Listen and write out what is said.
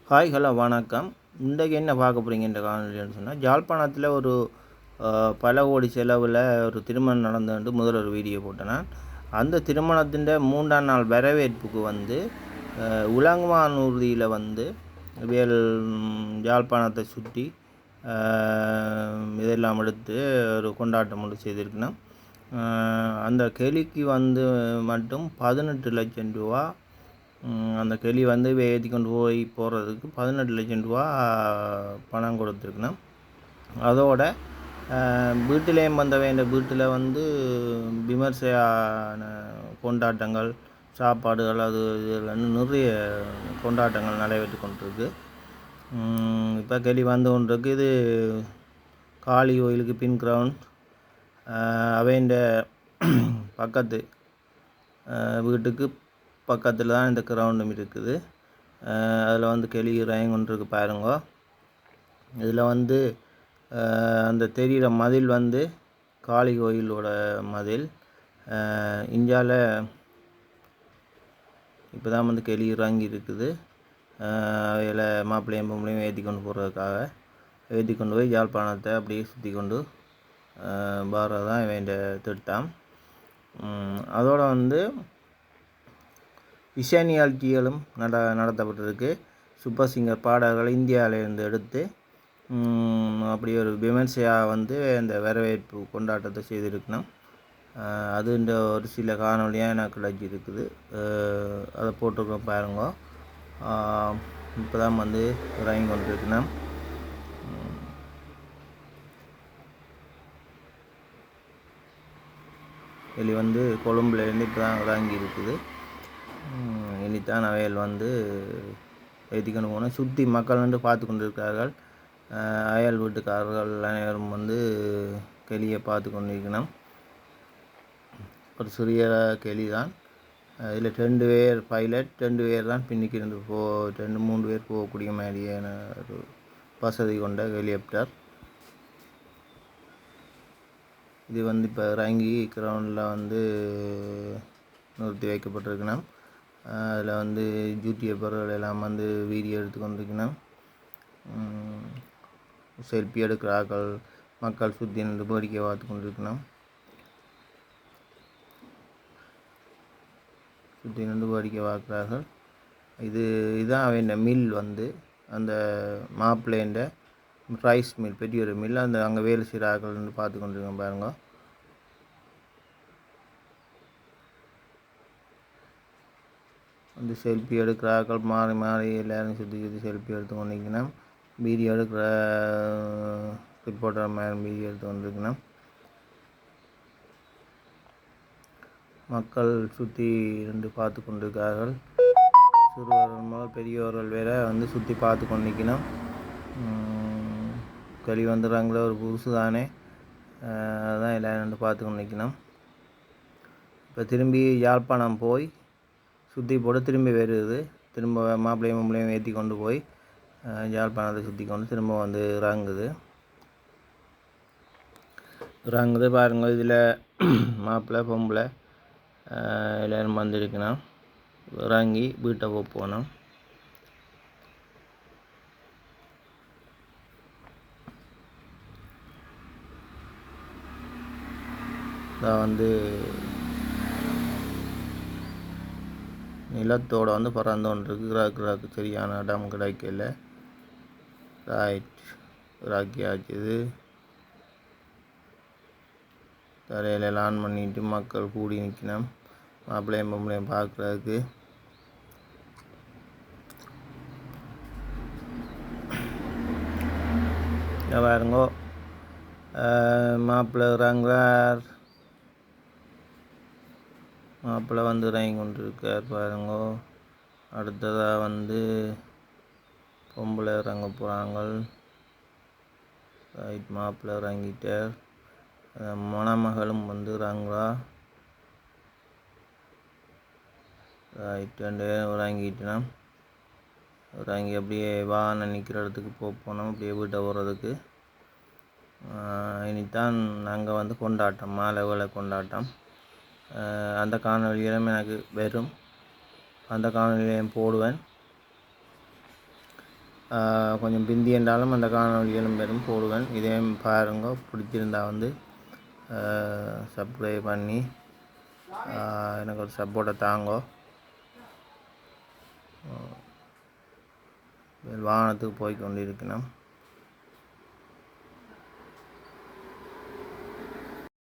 Hi hello வணக்கம். இன்றைக்கு என்ன பார்க்க போகிறீங்கன்ற காணொலின்னு சொன்னால், யாழ்ப்பாணத்தில் ஒரு பல கோடி செலவில் ஒரு திருமணம் நடந்துட்டு முதல் ஒரு வீடியோ போட்டேன். அந்த திருமணத்தின் 3ஆம் நாள் வரவேற்புக்கு உலங்குமானூர்தியில் வேல் யாழ்ப்பாணத்தை சுற்றி இதெல்லாம் எடுத்து ஒரு கொண்டாட்டம் ஒன்று செய்திருக்கணும். அந்த கெலிக்கு மட்டும் 18 லட்சம் ரூபா அந்த கெளி ஏற்றி கொண்டு போகிறதுக்கு 18 லட்சம் ரூபா பணம் கொடுத்துருக்கணும். அதோட வீட்டிலேயும் வேண்டிய வீட்டில் விமர்சையான கொண்டாட்டங்கள், சாப்பாடுகள், அது இதில் நிறைய கொண்டாட்டங்கள் நடைபெற்று கொண்டிருக்கு. இப்போ கெளி கொண்டிருக்கு. இது காளி கோயிலுக்கு பின் கிரவுண்ட் அவைண்ட பக்கத்து வீட்டுக்கு பக்கத்தில் தான் இந்த கிரவுண்டும் இருக்குது. அதில் கெளி இறங்கி கொண்டிருக்கு பாருங்க. இதில் அந்த தெரிகிற மதில் காளி கோயிலோட மதில். இந்தியாவில் இப்போ தான் கெளி இறங்கி இருக்குது. அவையில் மாப்பிள்ளையும் பொம்பளையும் ஏற்றி கொண்டு போகிறதுக்காக ஏற்றி கொண்டு போய் யாழ்ப்பாணத்தை அப்படியே சுற்றி கொண்டு வர்றதான் வேண்டிய திட்டம். அதோடு இசை நிகழ்ச்சிகளும் நடத்தப்பட்டிருக்கு. சூப்பர் சிங்கர் பாடல்களை இந்தியாவிலேருந்து எடுத்து அப்படி ஒரு விமர்சையாக இந்த வரவேற்பு கொண்டாட்டத்தை செய்திருக்கணும். அது இந்த ஒரு சில காணொலியாக எனக்கு கிடைச்சிருக்குது. அதை போட்டிருக்கோம் பாருங்க. இப்போ தான் இறங்கி கொண்டிருக்கணும். இது கொழும்புலேருந்து இப்போ தான் இறங்கி இருக்குது. இனித்தான் அவைகள் ஏற்றிக்கொண்டு போனால் சுற்றி மக்கள் பார்த்து கொண்டு இருக்கிறார்கள். அயல் வீட்டுக்காரர்கள் அனைவரும் கெளியை பார்த்து கொண்டிருக்கணும். ஒரு சிறிய கெளி தான். இதில் 2 பேர் பைலட், 2 பேர் தான் பின்னிக்கு 2-3 பேர் போகக்கூடிய மாதிரியான ஒரு வசதி கொண்ட ஹெலிகாப்டர். இது இப்போ இறங்கி கிரவுண்டில் நிறுத்தி வைக்கப்பட்டிருக்கணும். அதில் யூடியூபர்கள் எல்லாம் வீடியோ எடுத்து கொண்டிருக்கணும். செல்ஃபி எடுக்கிறார்கள். மக்கள் சுற்றி நின்று வேடிக்கை பார்த்து கொண்டிருக்கணும். சுற்றி நின்று வேடிக்கை பார்க்குறார்கள். இதுதான் அவன் மில் அந்த மாப்பிள்ளைன்ற ரைஸ் மில், பெரிய ஒரு மில். அங்கே வேலை செய்கிறார்கள் பார்த்து கொண்டிருக்கோம் பாருங்க. செல்ஃபி எடுக்கிறார்கள். மாறி மாறி எல்லோரும் சுற்றி செல்ஃபி எடுத்து கொண்டிருக்கணும். வீடியோ எடுக்கிற ரிப்போர்ட்டர் மேலே வீடியோ எடுத்து கொண்டிருக்கணும். மக்கள் சுற்றி இருந்து பார்த்து கொண்டிருக்கிறார்கள். சிறுவர்கள் முதல் பெரியவர்கள் வேற சுற்றி பார்த்து கொண்டிருக்கணும். கெளி வந்துடுறாங்களே, ஒரு புதுசு தானே, அதான் எல்லோரும் பார்த்து கொண்டிருக்கணும். இப்போ திரும்பி யாழ்ப்பாணம் போய் சுற்றி போட்டு திரும்பி வருது. திரும்ப மாப்பிள்ளையும் ஏற்றி கொண்டு போய் யாழ்ப்பாணத்தை சுற்றி கொண்டு திரும்ப இறங்குது பாருங்க. இதில் மாப்பிள்ளை பொம்பளை எல்லோரும் இருக்கணும். இறங்கி வீட்டை போகணும். இதான் நிலத்தோடு பறந்து கொண்டிருக்கு. கிராக்கு சரியான இடம் கிடைக்கல. ரைட், ராக்கி ஆச்சுது. தலையில் ஆன் பண்ணிட்டு மக்கள் கூடி நிற்கணும். மாப்பிள்ளையும் பொம்பளையும் பார்க்குறதுக்கு. பாருங்கோ, மாப்பிள்ளை இறங்குறார். மாப்பிள்ளை இறங்கி கொண்டிருக்கார் பாருங்கோ. அடுத்ததாக பொம்பளை இறங்க போகிறாங்க. ரைட், மாப்பிள்ளை இறங்கிட்டார். மணமகளும் இறங்குறா. ரைட், 2 பேரும் இறங்கிட்டோன்னா இறங்கி அப்படியே வாகனம் நிற்கிற இடத்துக்கு போனோம். அப்படியே வீட்டை போகிறதுக்கு. இனித்தான் நாங்கள் கொண்டாட்டம், மாலை வேலை கொண்டாட்டம். அந்த காணொலியிலும் எனக்கு வரும். அந்த காணொலியையும் போடுவேன். கொஞ்சம் பிந்தி என்றாலும் அந்த காணொலிகளும் பெரும் போடுவேன். இதையும் பாருங்க, பிடிச்சிருந்தா வந்து சப்ஸ்கிரைப் பண்ணி எனக்கு ஒரு சப்போர்ட்டை தாங்கோ. வாகனத்துக்கு போய் கொண்டு இருக்கணும்.